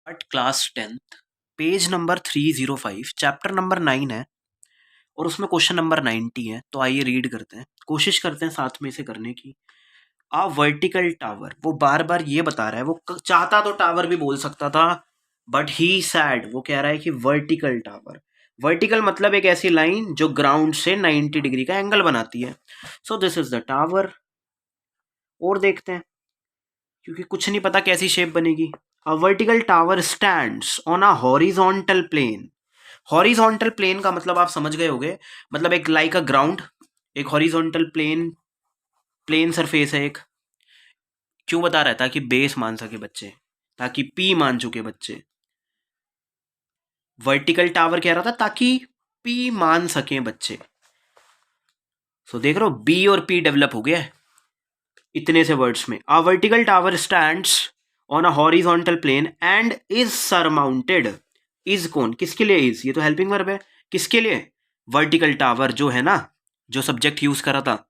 But class 10th page number 305 chapter number 9 है और उसमें क्वेश्चन नंबर 90 है। तो आइए रीड करते हैं, कोशिश करते हैं साथ में इसे करने की। आ वर्टिकल टावर, वो बार बार ये बता रहा है, वो चाहता तो टावर भी बोल सकता था, बट ही सैड वो कह रहा है कि वर्टिकल टावर। वर्टिकल मतलब एक ऐसी लाइन जो ग्राउंड से 90 डिग्री का एंगल बनाती है। So this is the tower. और देखते हैं, क्योंकि कुछ नहीं पता कैसी शेप बनेगी। A vertical tower stands on a horizontal plane. Horizontal plane का मतलब आप समझ गए होंगे, मतलब एक लाइक अ ग्राउंड, एक हॉरिजॉन्टल प्लेन, प्लेन सरफेस है एक। क्यों बता रहा है? ताकि बेस मान सके बच्चे, ताकि पी मान चुके बच्चे। वर्टिकल टावर कह रहा था ताकि पी मान सके बच्चे। सो देख रहे हो, बी और पी डेवलप हो गया है इतने से वर्ड्स में। A vertical tower stands on a horizontal plane and is surmounted. Is कौन, किसके लिए इज? ये तो हेल्पिंग वर्ब है। किसके लिए? वर्टिकल टावर जो है ना, जो सब्जेक्ट यूज करा था,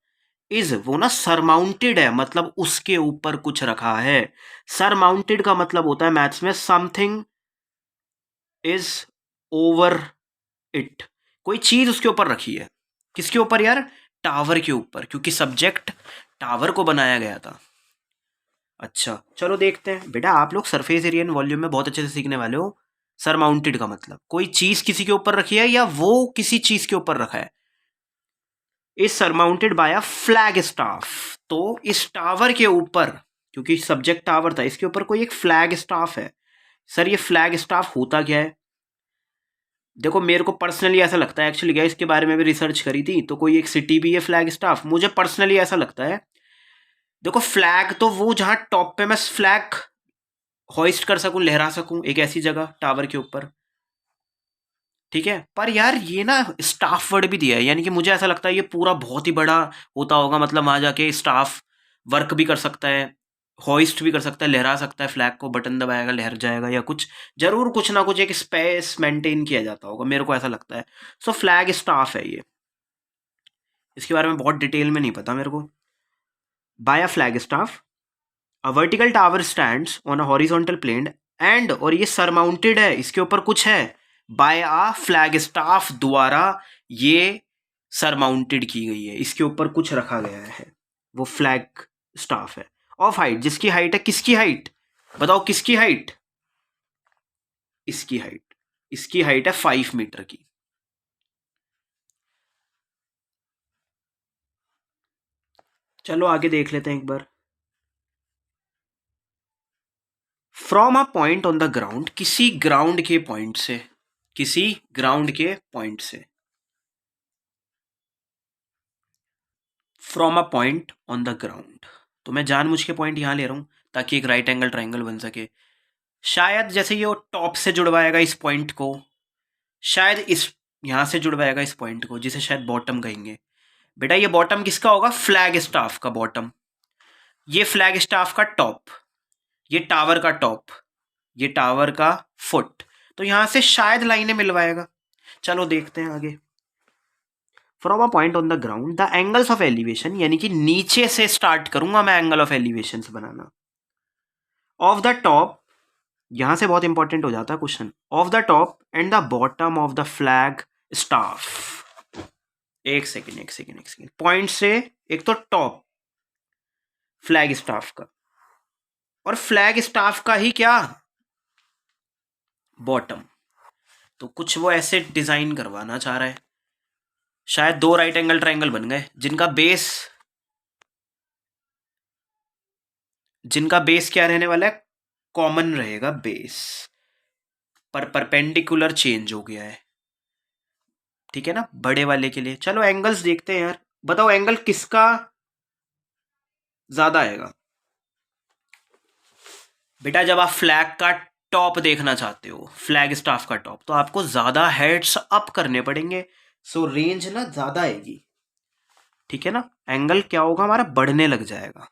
इज वो ना सरमाउंटेड है, मतलब उसके ऊपर कुछ रखा है। सरमाउंटेड का मतलब होता है मैथ्स में समथिंग इज ओवर इट, कोई चीज उसके ऊपर रखी है। किसके ऊपर यार? टावर के ऊपर, क्योंकि सब्जेक्ट टावर को बनाया गया था। अच्छा चलो देखते हैं बेटा, आप लोग सरफेस एरिया एंड वॉल्यूम में बहुत अच्छे से सीखने वाले हो। सरमाउंटेड का मतलब कोई चीज किसी के ऊपर रखी है या वो किसी चीज के ऊपर रखा है। Is surmounted bye a flag staff. तो इस टावर के ऊपर, क्योंकि सब्जेक्ट टावर था, इसके ऊपर कोई एक फ्लैग स्टाफ है। सर ये फ्लैग स्टाफ होता क्या है? देखो मेरे को पर्सनली ऐसा लगता है, एक्चुअली क्या इसके बारे में भी रिसर्च करी थी, तो कोई एक सिटी भी है फ्लैग स्टाफ, मुझे पर्सनली ऐसा लगता है। देखो फ्लैग तो वो जहां टॉप पे मैं फ्लैग होइस्ट कर सकूं, लहरा सकूं, एक ऐसी जगह टावर के ऊपर। ठीक है, पर यार ये ना स्टाफ वर्ड भी दिया है, यानी कि मुझे ऐसा लगता है ये पूरा बहुत ही बड़ा होता होगा, मतलब वहां जाके स्टाफ वर्क भी कर सकता है, होइस्ट भी कर सकता है, लहरा सकता है फ्लैग को, बटन दबाएगा लहर जाएगा, या कुछ जरूर कुछ ना कुछ एक स्पेस मेंटेन किया जाता होगा, मेरे को ऐसा लगता है। सो फ्लैग स्टाफ है ये। इसके बारे में बहुत डिटेल में नहीं पता मेरे को। By a flag staff, a vertical tower stands on a horizontal plane and, और ये सरमाउंटेड है, इसके ऊपर कुछ है, बाय अ फ्लैग स्टाफ द्वारा ये सरमाउंटेड की गई है, इसके ऊपर कुछ रखा गया है, वो फ्लैग स्टाफ है। ऑफ हाइट, जिसकी हाइट है, किसकी हाइट बताओ, किसकी हाइट? इसकी हाइट, इसकी हाइट है 5 मीटर की। चलो आगे देख लेते हैं एक बार। From a point on the ground, किसी ग्राउंड के पॉइंट से, किसी ग्राउंड के पॉइंट से। From a point on the ground, तो मैं जानबूझ के पॉइंट यहां ले रहा हूं ताकि एक राइट एंगल ट्राइंगल बन सके। शायद जैसे ये टॉप से जुड़वाएगा इस पॉइंट को, शायद इस यहां से जुड़वाएगा इस पॉइंट को, जिसे शायद बॉटम कहेंगे। बेटा ये बॉटम किसका होगा? फ्लैग स्टाफ का बॉटम। ये फ्लैग स्टाफ का टॉप, ये टावर का टॉप, ये टावर का फुट। तो यहां से शायद लाइनें मिलवाएगा। चलो देखते हैं आगे। From a point on the ground the angles of elevation, यानी कि नीचे से स्टार्ट करूंगा मैं angle of elevation banana. Of the top, यहां से बहुत इंपॉर्टेंट हो जाता है question. Of the top and the bottom of the flag staff. एक सेकेंड एक सेकेंड एक सेकेंड, पॉइंट से एक तो टॉप फ्लैग स्टाफ का, और फ्लैग स्टाफ का ही क्या, बॉटम। तो कुछ वो ऐसे डिजाइन करवाना चाह रहा है, शायद दो राइट एंगल ट्राइंगल बन गए जिनका बेस क्या रहने वाला है? कॉमन रहेगा बेस, पर परपेंडिकुलर चेंज हो गया है। ठीक है ना, बड़े वाले के लिए। चलो एंगल्स देखते हैं यार, बताओ एंगल किसका ज्यादा आएगा? बेटा जब आप फ्लैग का टॉप देखना चाहते हो, फ्लैग स्टाफ का टॉप, तो आपको ज्यादा हेड्स अप करने पड़ेंगे, सो रेंज ना ज्यादा आएगी। ठीक है ना, एंगल क्या होगा हमारा, बढ़ने लग जाएगा।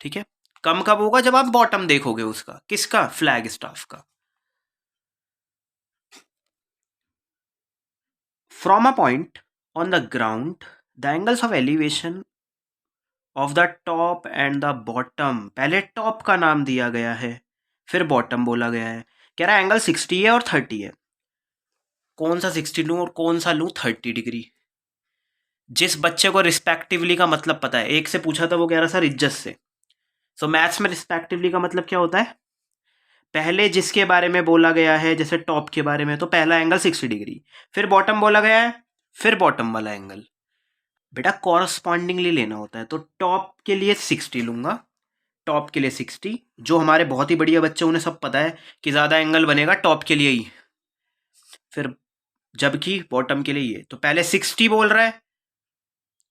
ठीक है, कम कब होगा? जब आप बॉटम देखोगे उसका, किसका? फ्लैग स्टाफ का। From a point on the ground the angles of elevation of the top and the bottom, पहले टॉप का नाम दिया गया है, फिर बॉटम बोला गया है, कह रहा है एंगल 60 है और 30 है। कौन सा 60 लूँ और कौन सा लूँ 30 डिग्री? जिस बच्चे को रिस्पेक्टिवली का मतलब पता है, एक से पूछा था वो कह रहा सर इज्जत से। सो मैथ्स में रिस्पेक्टिवली का मतलब क्या होता है? पहले जिसके बारे में बोला गया है, जैसे टॉप के बारे में, तो पहला एंगल 60 डिग्री, फिर बॉटम बोला गया है, फिर बॉटम वाला एंगल। बेटा कॉरस्पॉन्डिंगली लेना होता है, तो टॉप के लिए 60 लूंगा, टॉप के लिए 60। जो हमारे बहुत ही बढ़िया बच्चे, उन्हें सब पता है कि ज़्यादा एंगल बनेगा टॉप के लिए ही, फिर जबकि बॉटम के लिए ये, तो पहले 60 बोल रहा है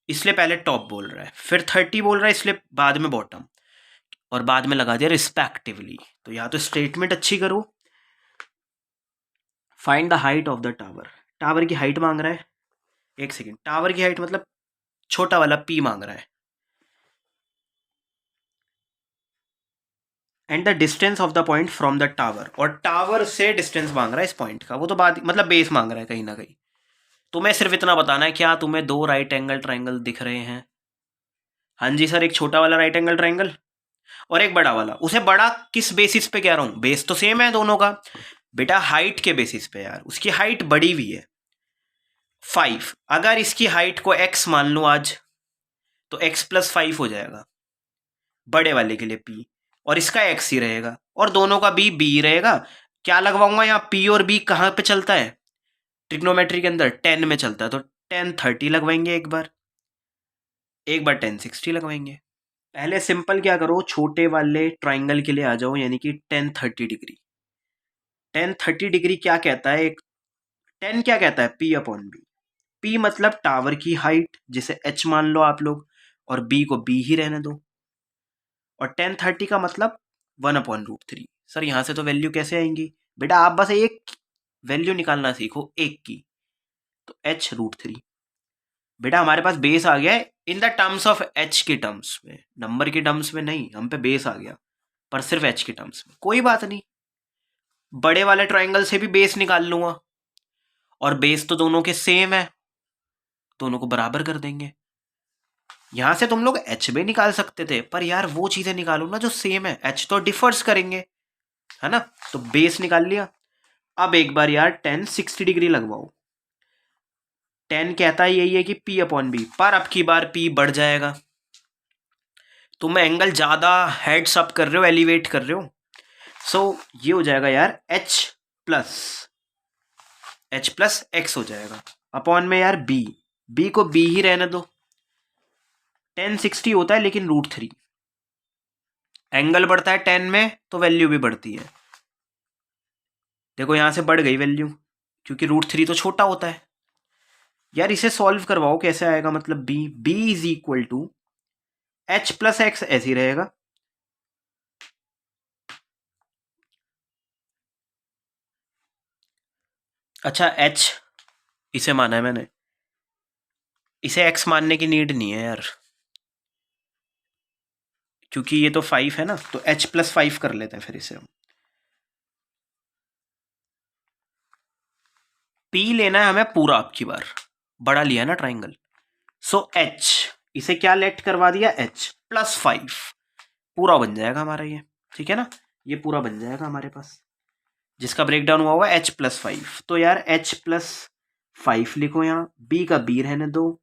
इसलिए पहले टॉप बोल रहा है, फिर 30 बोल रहा है इसलिए बाद में बॉटम, और बाद में लगा दिया रिस्पेक्टिवली। तो या तो स्टेटमेंट अच्छी करो। Find the height of the tower, tower की हाइट मांग रहा है। एक सेकेंड, टावर की हाइट मतलब छोटा वाला पी मांग रहा है। And the distance of the point from the tower, और टावर से डिस्टेंस मांग रहा है इस पॉइंट का, वो तो बात मतलब बेस मांग रहा है कहीं ना कहीं। तुम्हें सिर्फ इतना बताना है, क्या तुम्हें दो राइट एंगल ट्राइंगल दिख रहे हैं? हाँ जी सर, एक छोटा वाला राइट एंगल ट्राइंगल और एक बड़ा वाला। उसे बड़ा किस बेसिस पे कह रहा हूं? बेस तो सेम है दोनों का बेटा, हाइट के बेसिस पे यार। उसकी हाइट बड़ी हुई है 5, अगर इसकी हाइट को x मान लो आज, तो x+5 हो जाएगा बड़े वाले के लिए p, और इसका x ही रहेगा, और दोनों का b b ही रहेगा। क्या लगवाऊंगा यहाँ? p और b कहाँ पे चलता है ट्रिग्नोमेट्री के अंदर? 10 में चलता है, तो 10 30 लगवाएंगे एक बार, एक बार 10 60 लगवाएंगे। पहले सिंपल क्या करो, छोटे वाले ट्राइंगल के लिए आ जाओ, यानी कि 10 30 डिग्री। 10 30 डिग्री क्या कहता है? एक 10 क्या कहता है? p/b। p मतलब टावर की हाइट, जिसे h मान लो आप लोग, और b को b ही रहने दो। और 10 30 का मतलब 1/√3। सर यहाँ से तो वैल्यू कैसे आएंगी? बेटा आप बस एक वैल्यू निकालना सीखो, एक की, तो h√3। बेटा हमारे पास बेस आ गया है in the terms of h के टर्म्स में, नंबर के टर्म्स में नहीं, हम पे बेस आ गया, पर सिर्फ h के टर्म्स में। कोई बात नहीं, बड़े वाले ट्राइंगल से भी बेस निकाल लूंगा, और बेस तो दोनों के सेम है, दोनों को बराबर कर देंगे। यहां से तुम लोग h भी निकाल सकते थे, पर यार वो चीजें निकालो ना जो सेम है, h तो डिफर्स करेंगे, है ना? तो बेस निकाल लिया। अब एक बार यार 10 60 डिग्री लगवाओ। 10 कहता है यही है कि p/b, पर अब की बार p बढ़ जाएगा। तुम एंगल ज्यादा हेड्स अप कर रहे हो, एलिवेट कर रहे हो, सो ये हो जाएगा यार h+ x हो जाएगा अपॉन में यार b को b ही रहने दो। 10 60 होता है लेकिन √3, एंगल बढ़ता है 10 में तो वैल्यू भी बढ़ती है। देखो यहां से बढ़ गई वैल्यू, क्योंकि √3 तो छोटा होता है। यार इसे सॉल्व करवाओ, कैसे आएगा? मतलब b is equal to h+x, ऐसे ही रहेगा। अच्छा h इसे माना है मैंने, इसे x मानने की नीड नहीं है यार, क्योंकि ये तो 5 है ना, तो h+5 कर लेते हैं फिर इसे हम। p लेना है हमें पूरा, अब की बार बड़ा लिया ना ट्राइंगल, सो h, इसे क्या लेट करवा दिया? h+5 पूरा बन जाएगा हमारा ये, ठीक है ना? ये पूरा बन जाएगा हमारे पास, जिसका ब्रेक डाउन हुआ h+5। तो यार h+5 लिखो, यहाँ b का b रहने दो,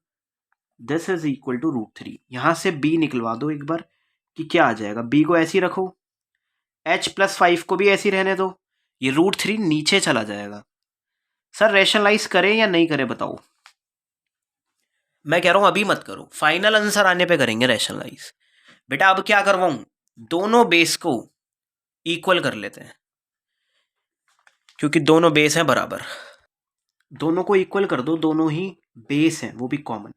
दिस इज इक्वल टू √3। यहां से b निकलवा दो एक बार कि क्या आ जाएगा। b को ऐसे ही रखो, h+5 को भी ऐसे ही रहने दो, ये √3 नीचे चला जाएगा। सर रेशनलाइज करें या नहीं करें बताओ? मैं कह रहा हूं अभी मत करो, फाइनल आंसर आने पे करेंगे रेशनलाइज। बेटा अब क्या करवाऊं, दोनों बेस को इक्वल कर लेते हैं, क्योंकि दोनों बेस हैं बराबर। दोनों को इक्वल कर दो, दोनों ही बेस हैं, वो भी कॉमन।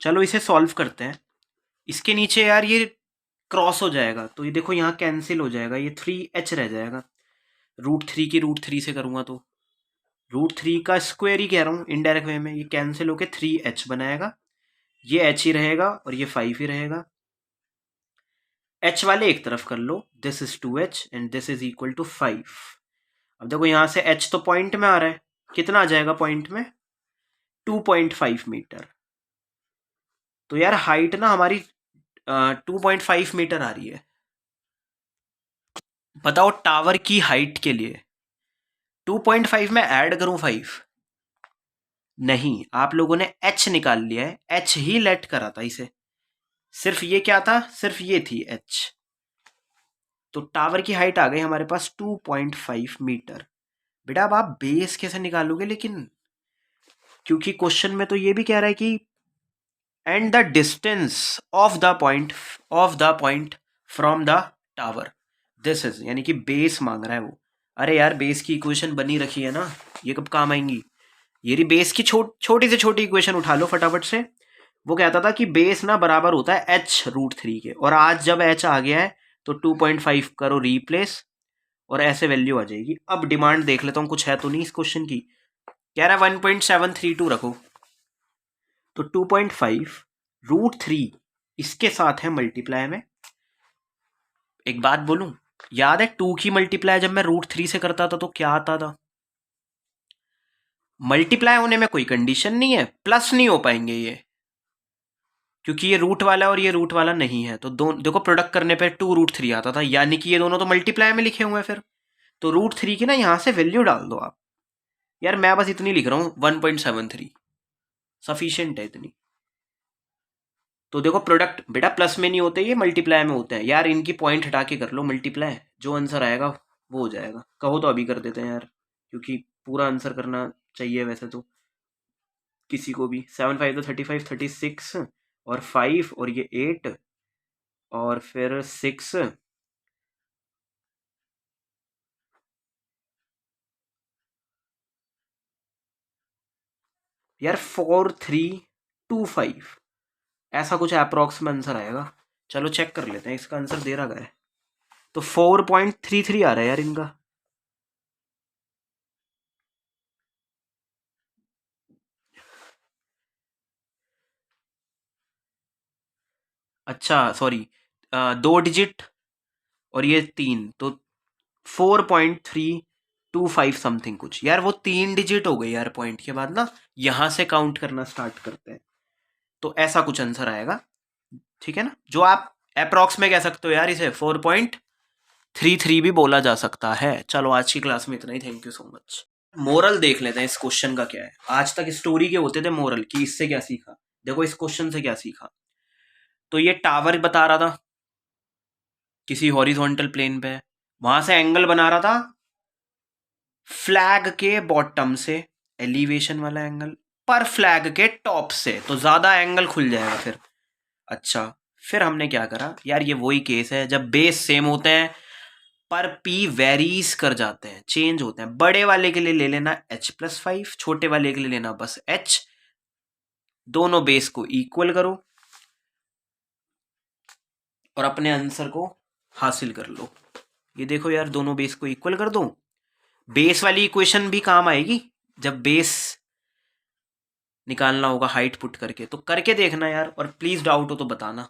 चलो इसे सॉल्व करते हैं। इसके नीचे यार ये क्रॉस हो जाएगा, तो ये देखो यहाँ कैंसिल हो जाएगा, ये 3h रह जाएगा। √3 की √3 से करूंगा तो √3 का स्क्वायर ही कह रहा हूँ इनडायरेक्ट वे में, ये कैंसिल होके 3h बनाएगा, ये h ही रहेगा और ये 5 ही रहेगा। h वाले एक तरफ कर लो, this is 2h and this is equal to 5। अब देखो यहां से h तो पॉइंट में आ रहा है, कितना आ जाएगा पॉइंट में? 2.5 मीटर। तो यार हाइट ना हमारी 2.5 मीटर आ रही है। बताओ टावर की हाइट के लिए 2.5 में ऐड करूं 5? नहीं, आप लोगों ने h निकाल लिया है, h ही लेट करा था इसे, सिर्फ ये क्या था, सिर्फ ये थी h। तो टावर की हाइट आ गई हमारे पास 2.5 मीटर। बेटा अब आप बेस कैसे निकालोगे लेकिन, क्योंकि क्वेश्चन में तो ये भी कह रहा है कि and the distance of the point from the tower this is, यानी कि बेस मांग रहा है वो। अरे यार बेस की इक्वेशन बनी रखी है ना, ये कब काम आएंगी? ये रही बेस की छोटी से छोटी इक्वेशन उठा लो फटाफट से। वो कहता था कि बेस ना बराबर होता है h√3 के, और आज जब h आ गया है तो 2.5 करो रिप्लेस और ऐसे वैल्यू आ जाएगी। अब डिमांड देख लेता हूँ कुछ है तो नहीं इस क्वेश्चन की। कह रहा है 1.732 रखो, तो 2.5√3 इसके साथ है मल्टीप्लाई में। एक बात बोलूं, याद है 2 की मल्टीप्लाई जब मैं √3 से करता था तो क्या आता था? मल्टीप्लाई होने में कोई कंडीशन नहीं है, प्लस नहीं हो पाएंगे ये, क्योंकि ये रूट वाला और ये रूट वाला नहीं है। तो देखो प्रोडक्ट करने पे 2√3 आता था, यानी कि ये दोनों तो मल्टीप्लाई में लिखे हुए हैं फिर। तो √3 की ना यहां से वैल्यू डाल दो आप। यार मैं बस इतनी लिख रहा हूं 1.73 सफिशियंट है इतनी। तो देखो प्रोडक्ट बेटा प्लस में नहीं होते, ये मल्टीप्लाई में होते हैं यार। इनकी पॉइंट हटा के कर लो मल्टीप्लाई, जो आंसर आएगा वो हो जाएगा। कहो तो अभी कर देते हैं यार, क्योंकि पूरा आंसर करना चाहिए वैसे तो किसी को भी। 7×5 तो 35, 36 और 5 और ये 8 और फिर 6, यार 4325 ऐसा कुछ अप्रॉक्स में आंसर आएगा। चलो चेक कर लेते हैं, इसका आंसर दे रहा है तो 4.33 आ रहा है यार इनका। अच्छा सॉरी, 2 डिजिट और ये 3, तो 4.325 समथिंग कुछ। यार वो 3 डिजिट हो गई यार, पॉइंट के बाद ना यहां से काउंट करना स्टार्ट करते हैं, तो ऐसा कुछ आंसर आएगा। ठीक है ना, जो आप अप्रॉक्स में कह सकते हो यार, इसे 4.33 भी बोला जा सकता है। चलो आज की क्लास में इतना ही, thank you so much. Moral देख लेते हैं इस क्वेश्चन का क्या है। आज तक स्टोरी के होते थे मोरल कि इससे क्या सीखा, देखो इस क्वेश्चन से क्या सीखा। तो ये टावर बता रहा था किसी हॉरिजॉन्टल प्लेन पे, वहां से एंगल बना रहा था फ्लैग के बॉटम से, एलिवेशन वाला एंगल, पर फ्लैग के टॉप से, तो ज्यादा एंगल खुल जाएगा फिर। अच्छा, फिर हमने क्या करा यार, ये वही केस है जब बेस सेम होते हैं पर पी वेरीज कर जाते हैं, चेंज होते हैं। बड़े वाले के लिए ले लेना h+5, छोटे वाले के लिए लेना बस h, दोनों बेस को इक्वल करो और अपने आंसर को हासिल कर लो। ये देखो यार, दोनों बेस को इक्वल कर दो, बेस वाली इक्वेशन भी काम आएगी जब बेस निकालना होगा हाइट पुट करके। तो करके देखना यार, और प्लीज डाउट हो तो बताना।